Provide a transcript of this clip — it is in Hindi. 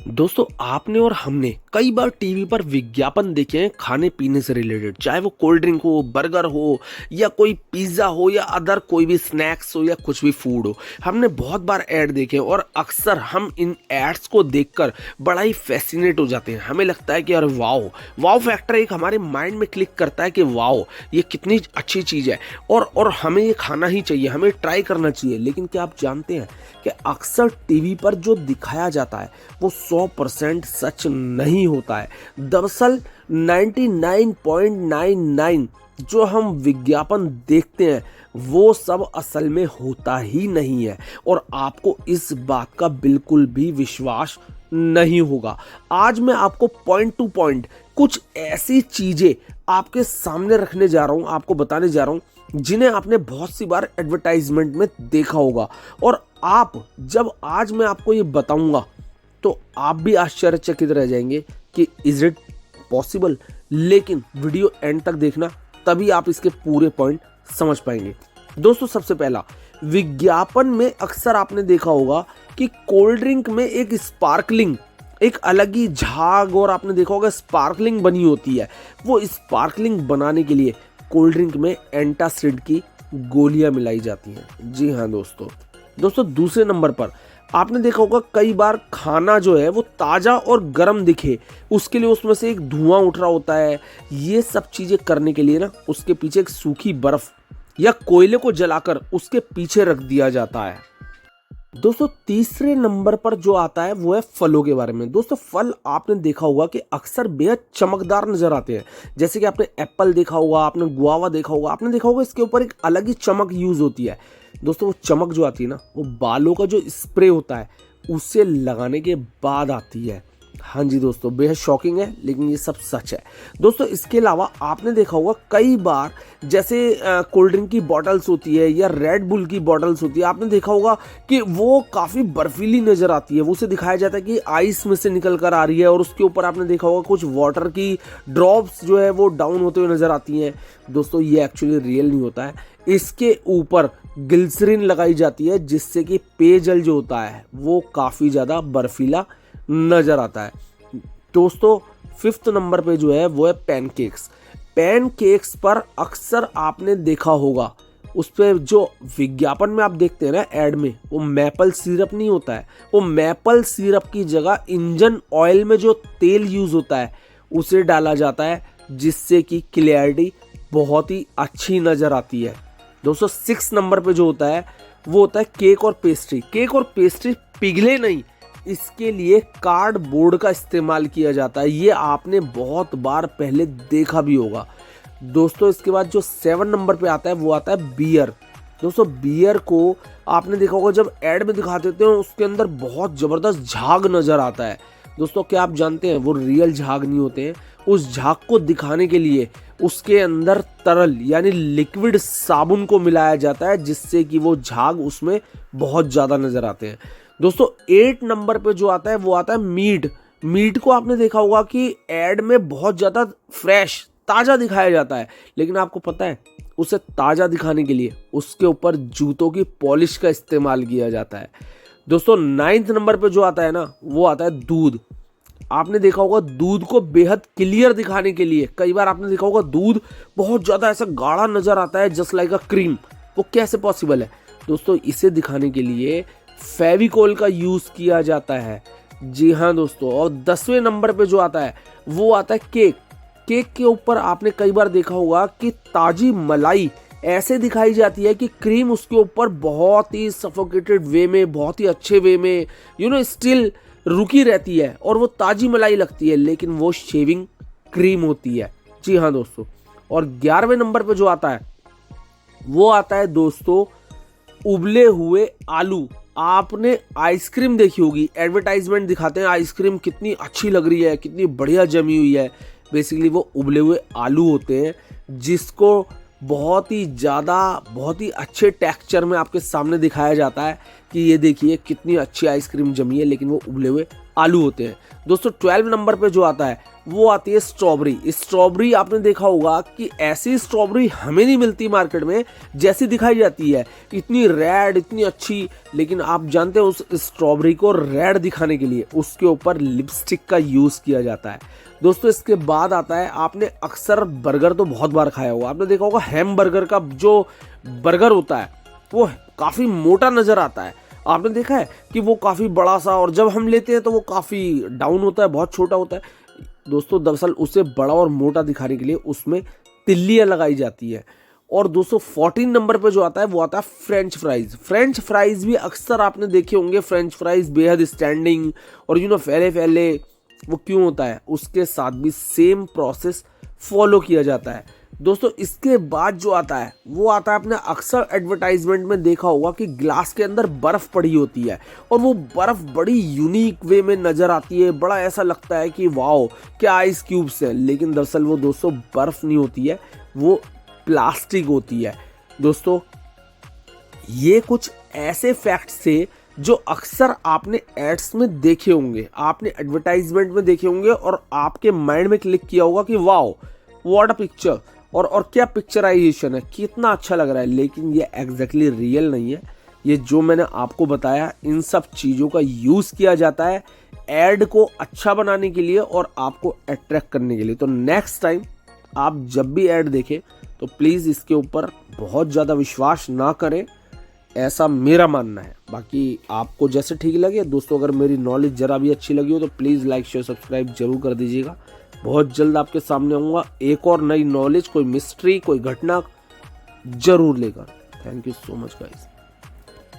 दोस्तों आपने और हमने कई बार टीवी पर विज्ञापन देखे हैं खाने पीने से रिलेटेड, चाहे वो कोल्ड ड्रिंक हो, बर्गर हो या कोई पिज्ज़ा हो या अदर कोई भी स्नैक्स हो या कुछ भी फूड हो। हमने बहुत बार ऐड देखे हैं और अक्सर हम इन एड्स को देखकर बड़ा ही फैसिनेट हो जाते हैं। हमें लगता है कि अरे वाओ, वाओ फैक्टर एक हमारे माइंड में क्लिक करता है कि वाओ ये कितनी अच्छी चीज़ है और हमें ये खाना ही चाहिए, हमें ट्राई करना चाहिए। लेकिन क्या आप जानते हैं कि अक्सर टीवी पर जो दिखाया जाता है वो 100% सच नहीं होता है। दरअसल 99.99 जो हम विज्ञापन देखते हैं वो सब असल में होता ही नहीं है और आपको इस बात का बिल्कुल भी विश्वास नहीं होगा। आज मैं आपको पॉइंट टू पॉइंट कुछ ऐसी चीजें आपके सामने रखने जा रहा हूं, आपको बताने जा रहा हूं जिन्हें आपने बहुत सी बार एडवर्टाइजमेंट में देखा होगा। और आप जब आज मैं आपको ये बताऊंगा तो आप भी आश्चर्यचकित रह जाएंगे कि इज इट पॉसिबल। लेकिन वीडियो एंड तक देखना, तभी आप इसके पूरे पॉइंट समझ पाएंगे। दोस्तों सबसे पहला, विज्ञापन में अक्सर आपने देखा होगा कि कोल्ड ड्रिंक में एक स्पार्कलिंग, एक अलग ही झाग और आपने देखा होगा स्पार्कलिंग बनी होती है। वो स्पार्कलिंग बनाने के लिए कोल्ड ड्रिंक में एंटासिड की गोलियां मिलाई जाती हैं। जी हाँ दोस्तों दूसरे नंबर पर आपने देखा होगा कई बार खाना जो है वो ताज़ा और गर्म दिखे, उसके लिए उसमें से एक धुआं उठ रहा होता है। ये सब चीज़ें करने के लिए ना उसके पीछे एक सूखी बर्फ या कोयले को जलाकर उसके पीछे रख दिया जाता है। दोस्तों तीसरे नंबर पर जो आता है वो है फलों के बारे में। दोस्तों फल आपने देखा होगा कि अक्सर बेहद चमकदार नजर आते हैं। जैसे कि आपने एप्पल देखा होगा, आपने गुआवा देखा होगा, आपने देखा होगा इसके ऊपर एक अलग ही चमक यूज होती है। दोस्तों वो चमक जो आती है ना वो बालों का जो स्प्रे होता है उससे लगाने के बाद आती है। हाँ जी दोस्तों, बेहद शॉकिंग है लेकिन ये सब सच है। दोस्तों इसके अलावा आपने देखा होगा कई बार जैसे कोल्ड ड्रिंक की बॉटल्स होती है या रेड बुल की बॉटल्स होती है, आपने देखा होगा कि वो काफ़ी बर्फीली नज़र आती है। वो उसे दिखाया जाता है कि आइस में से निकल कर आ रही है और उसके ऊपर आपने देखा होगा कुछ वाटर की ड्रॉप्स जो है वो डाउन होते हुए नज़र आती हैं। दोस्तों ये एक्चुअली रियल नहीं होता है। इसके ऊपर ग्लिसरीन लगाई जाती है जिससे कि पेयजल जो होता है वो काफ़ी ज़्यादा बर्फीला नजर आता है। दोस्तों फिफ्थ नंबर पे जो है वो है पैनकेक्स। पैनकेक्स पर अक्सर आपने देखा होगा उस पर जो विज्ञापन में आप देखते हैं ना ऐड में, वो मैपल सिरप नहीं होता है। वो मैपल सिरप की जगह इंजन ऑयल में जो तेल यूज होता है उसे डाला जाता है जिससे कि क्लियरिटी बहुत ही अच्छी नजर आती है। दोस्तों सिक्स नंबर पे जो होता है वो होता है केक और पेस्ट्री। केक और पेस्ट्री पिघले नहीं, इसके लिए कार्डबोर्ड का इस्तेमाल किया जाता है। ये आपने बहुत बार पहले देखा भी होगा। दोस्तों इसके बाद जो 7 नंबर पे आता है वो आता है बियर। दोस्तों बियर को आपने देखा होगा जब एड में दिखा देते हैं उसके अंदर बहुत ज़बरदस्त झाग नज़र आता है। दोस्तों क्या आप जानते हैं वो रियल झाग नहीं होते हैं। उस झाग को दिखाने के लिए उसके अंदर तरल यानी लिक्विड साबुन को मिलाया जाता है जिससे कि वो झाग उसमें बहुत ज़्यादा नज़र आते हैं। दोस्तों 8 नंबर पे जो आता है वो आता है मीट। मीट को आपने देखा होगा कि एड में बहुत ज़्यादा फ्रेश ताज़ा दिखाया जाता है, लेकिन आपको पता है उसे ताज़ा दिखाने के लिए उसके ऊपर जूतों की पॉलिश का इस्तेमाल किया जाता है। दोस्तों 9th नंबर पे जो आता है ना वो आता है दूध। आपने देखा होगा दूध को बेहद क्लियर दिखाने के लिए कई बार आपने देखा होगा दूध बहुत ज़्यादा ऐसा गाढ़ा नज़र आता है जस्ट लाइक अ क्रीम। वो कैसे पॉसिबल है? दोस्तों इसे दिखाने के लिए फेविकोल का यूज किया जाता है। जी हाँ दोस्तों, और 10वें नंबर पे जो आता है वो आता है केक। केक के ऊपर आपने कई बार देखा होगा कि ताजी मलाई ऐसे दिखाई जाती है कि क्रीम उसके ऊपर बहुत ही सफोकेटेड वे में, बहुत ही अच्छे वे में स्टिल रुकी रहती है और वो ताजी मलाई लगती है, लेकिन वो शेविंग क्रीम होती है। जी हाँ दोस्तों, और 11वें नंबर पे जो आता है वो आता है दोस्तों उबले हुए आलू। आपने आइसक्रीम देखी होगी, एडवर्टाइजमेंट दिखाते हैं आइसक्रीम कितनी अच्छी लग रही है, कितनी बढ़िया जमी हुई है। बेसिकली वो उबले हुए आलू होते हैं जिसको बहुत ही ज़्यादा बहुत ही अच्छे टेक्सचर में आपके सामने दिखाया जाता है कि ये देखिए कितनी अच्छी आइसक्रीम जमी है, लेकिन वो उबले हुए आलू होते हैं। दोस्तों 12 नंबर पे जो आता है वो आती है स्ट्रॉबेरी। स्ट्रॉबेरी आपने देखा होगा कि ऐसी स्ट्रॉबेरी हमें नहीं मिलती मार्केट में जैसी दिखाई जाती है, इतनी रेड, इतनी अच्छी। लेकिन आप जानते हैं उस स्ट्रॉबेरी को रेड दिखाने के लिए उसके ऊपर लिपस्टिक का यूज़ किया जाता है। दोस्तों इसके बाद आता है, आपने अक्सर बर्गर तो बहुत बार खाया होगा, आपने देखा होगा हैम बर्गर का जो बर्गर होता है वो काफ़ी मोटा नज़र आता है। आपने देखा है कि वो काफ़ी बड़ा सा, और जब हम लेते हैं तो वो काफ़ी डाउन होता है, बहुत छोटा होता है। दोस्तों दरअसल उसे बड़ा और मोटा दिखाने के लिए उसमें तिल्लियाँ लगाई जाती है। और दोस्तों 14 नंबर पे जो आता है वो आता है फ्रेंच फ्राइज। फ्रेंच फ्राइज भी अक्सर आपने देखे होंगे, फ्रेंच फ्राइज बेहद स्टैंडिंग और फैले फैले। वो क्यों होता है? उसके साथ भी सेम प्रोसेस फॉलो किया जाता है। दोस्तों इसके बाद जो आता है वो आता है, आपने अक्सर एडवर्टाइजमेंट में देखा होगा कि ग्लास के अंदर बर्फ पड़ी होती है और वो बर्फ बड़ी यूनिक वे में नजर आती है। बड़ा ऐसा लगता है कि वाओ क्या आइस क्यूब्स है, लेकिन दरअसल वो दोस्तों बर्फ नहीं होती है, वो प्लास्टिक होती है। दोस्तों ये कुछ ऐसे फैक्ट्स थे जो अक्सर आपने एड्स में देखे होंगे, आपने एडवर्टाइजमेंट में देखे होंगे और आपके माइंड में क्लिक किया होगा कि वाओ व्हाट अ पिक्चर, और क्या पिक्चराइजेशन है, कितना अच्छा लग रहा है। लेकिन ये एग्जैक्टली रियल नहीं है। ये जो मैंने आपको बताया इन सब चीज़ों का यूज़ किया जाता है एड को अच्छा बनाने के लिए और आपको अट्रैक्ट करने के लिए। तो नेक्स्ट टाइम आप जब भी ऐड देखें तो प्लीज़ इसके ऊपर बहुत ज़्यादा विश्वास ना करें, ऐसा मेरा मानना है। बाकी आपको जैसे ठीक लगे। दोस्तों अगर मेरी नॉलेज ज़रा भी अच्छी लगी हो तो प्लीज़ लाइक शेयर सब्सक्राइब जरूर कर दीजिएगा। बहुत जल्द आपके सामने आऊँगा एक और नई नॉलेज, कोई मिस्ट्री, कोई घटना जरूर लेकर। Thank you so much guys.